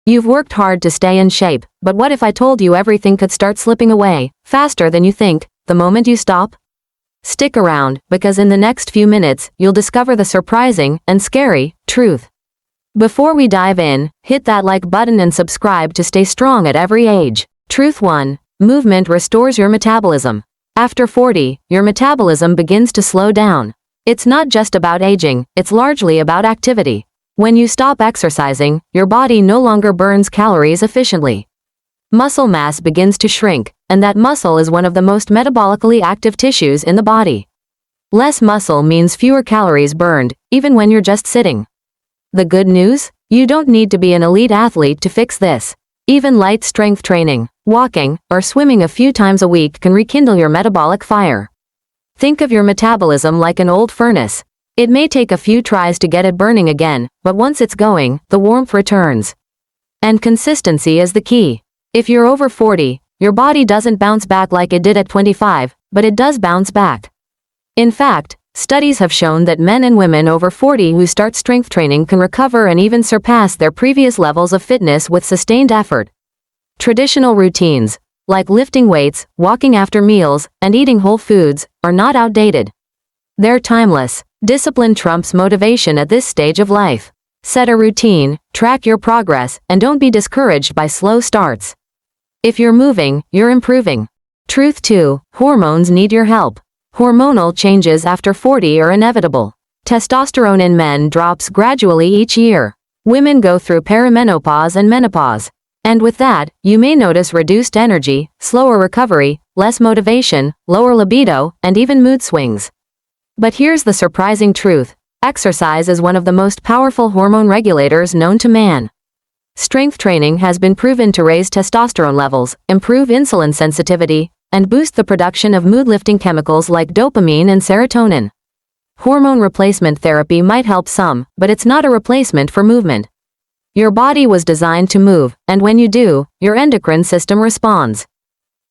You've worked hard to stay in shape, but what if I told you everything could start slipping away, faster than you think, the moment you stop? Stick around, because in the next few minutes, you'll discover the surprising and scary truth. Before we dive in, hit that like button and subscribe to stay strong at every age. Truth 1. Movement restores your metabolism. After 40, your metabolism begins to slow down. It's not just about aging, it's largely about activity. When you stop exercising, your body no longer burns calories efficiently. Muscle mass begins to shrink, and that muscle is one of the most metabolically active tissues in the body. Less muscle means fewer calories burned, even when you're just sitting. The good news? You don't need to be an elite athlete to fix this. Even light strength training, walking, or swimming a few times a week can rekindle your metabolic fire. Think of your metabolism like an old furnace. It may take a few tries to get it burning again, but once it's going, the warmth returns. And consistency is the key. If you're over 40, your body doesn't bounce back like it did at 25, but it does bounce back. In fact, studies have shown that men and women over 40 who start strength training can recover and even surpass their previous levels of fitness with sustained effort. Traditional routines, like lifting weights, walking after meals, and eating whole foods, are not outdated. They're timeless. Discipline trumps motivation at this stage of life. Set a routine, track your progress, and don't be discouraged by slow starts. If you're moving, you're improving. Truth 2. Hormones need your help. Hormonal changes after 40 are inevitable. Testosterone in men drops gradually each year. Women go through perimenopause and menopause. And with that, you may notice reduced energy, slower recovery, less motivation, lower libido, and even mood swings. But here's the surprising truth. Exercise is one of the most powerful hormone regulators known to man. Strength training has been proven to raise testosterone levels, improve insulin sensitivity, and boost the production of mood-lifting chemicals like dopamine and serotonin. Hormone replacement therapy might help some, but it's not a replacement for movement. Your body was designed to move, and when you do, your endocrine system responds.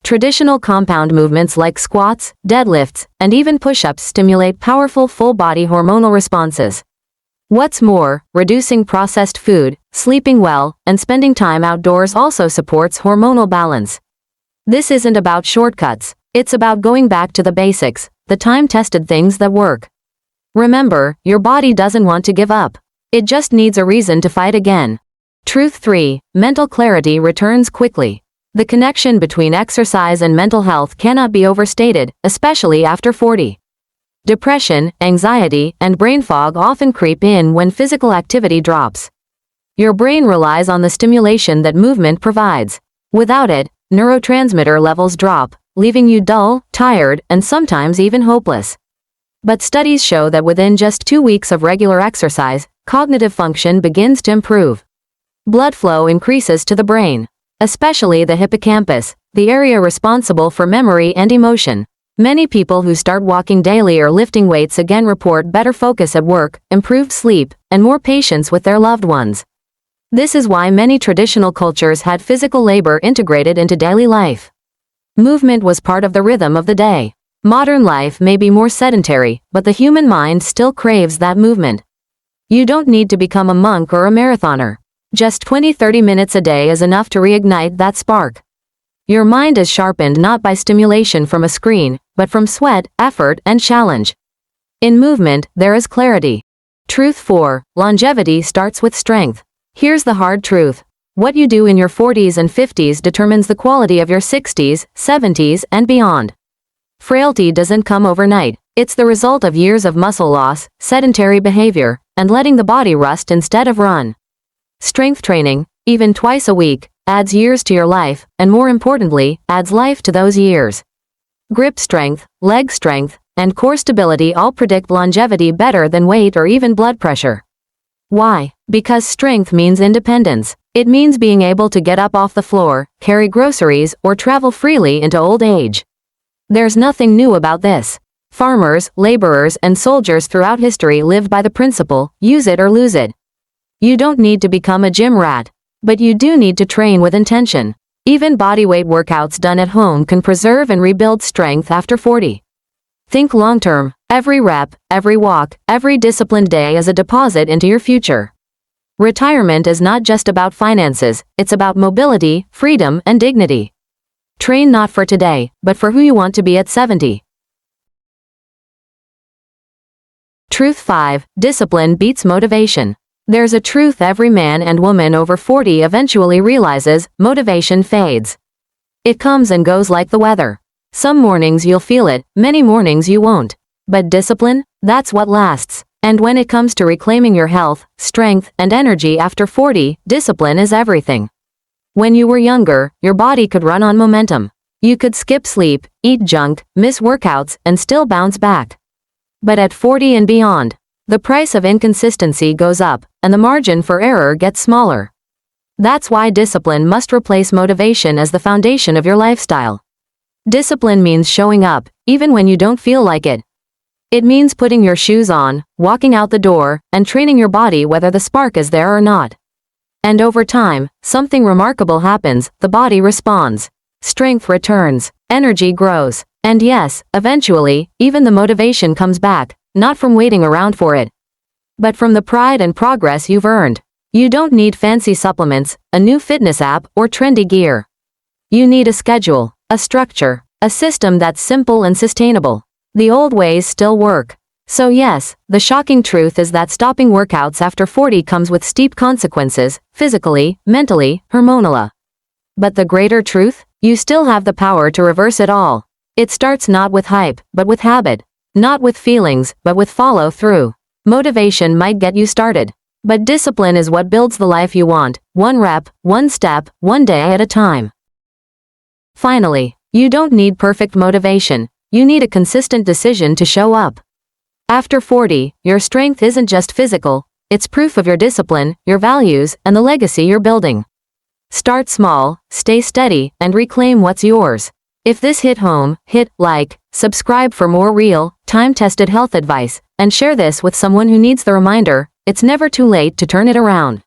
Traditional compound movements like squats, deadlifts, and even push-ups stimulate powerful full-body hormonal responses. What's more, reducing processed food, sleeping well, and spending time outdoors also supports hormonal balance. This isn't about shortcuts, it's about going back to the basics, the time-tested things that work. Remember, your body doesn't want to give up. It just needs a reason to fight again. Truth 3. Mental clarity returns quickly. The connection between exercise and mental health cannot be overstated, especially after 40. Depression, anxiety, and brain fog often creep in when physical activity drops. Your brain relies on the stimulation that movement provides. Without it, neurotransmitter levels drop, leaving you dull, tired, and sometimes even hopeless. But studies show that within just 2 weeks of regular exercise, cognitive function begins to improve. Blood flow increases to the brain, especially the hippocampus, the area responsible for memory and emotion. Many people who start walking daily or lifting weights again report better focus at work, improved sleep, and more patience with their loved ones. This is why many traditional cultures had physical labor integrated into daily life. Movement was part of the rhythm of the day. Modern life may be more sedentary, but the human mind still craves that movement. You don't need to become a monk or a marathoner. Just 20-30 minutes a day is enough to reignite that spark. Your mind is sharpened not by stimulation from a screen, but from sweat, effort, and challenge. In movement, there is clarity. Truth 4. Longevity starts with strength. Here's the hard truth. What you do in your 40s and 50s determines the quality of your 60s, 70s, and beyond. Frailty doesn't come overnight. It's the result of years of muscle loss, sedentary behavior, and letting the body rust instead of run. Strength training, even twice a week, adds years to your life, and more importantly, adds life to those years. Grip strength, leg strength, and core stability all predict longevity better than weight or even blood pressure. Why? Because strength means independence. It means being able to get up off the floor, carry groceries, or travel freely into old age. There's nothing new about this. Farmers, laborers, and soldiers throughout history lived by the principle, use it or lose it. You don't need to become a gym rat, but you do need to train with intention. Even bodyweight workouts done at home can preserve and rebuild strength after 40. Think long-term. Every rep, every walk, every disciplined day is a deposit into your future. Retirement is not just about finances, it's about mobility, freedom, and dignity. Train not for today, but for who you want to be at 70. Truth 5. Discipline beats motivation. There's a truth every man and woman over 40 eventually realizes: motivation fades. It comes and goes like the weather. Some mornings you'll feel it, many mornings you won't. But discipline? That's what lasts. And when it comes to reclaiming your health, strength, and energy after 40, discipline is everything. When you were younger, your body could run on momentum. You could skip sleep, eat junk, miss workouts, and still bounce back. But at 40 and beyond, the price of inconsistency goes up, and the margin for error gets smaller. That's why discipline must replace motivation as the foundation of your lifestyle. Discipline means showing up, even when you don't feel like it. It means putting your shoes on, walking out the door, and training your body whether the spark is there or not. And over time, something remarkable happens: the body responds. Strength returns, energy grows, and yes, eventually, even the motivation comes back, not from waiting around for it, but from the pride and progress you've earned. You don't need fancy supplements, a new fitness app, or trendy gear. You need a schedule, a structure, a system that's simple and sustainable. The old ways still work. So yes, the shocking truth is that stopping workouts after 40 comes with steep consequences, physically, mentally, hormonally. But the greater truth? You still have the power to reverse it all. It starts not with hype, but with habit. Not with feelings, but with follow-through. Motivation might get you started, but discipline is what builds the life you want, one rep, one step, one day at a time. Finally, you don't need perfect motivation. You need a consistent decision to show up. After 40, your strength isn't just physical, it's proof of your discipline, your values, and the legacy you're building. Start small, stay steady, and reclaim what's yours. If this hit home, hit like, subscribe for more real, time-tested health advice, and share this with someone who needs the reminder: it's never too late to turn it around.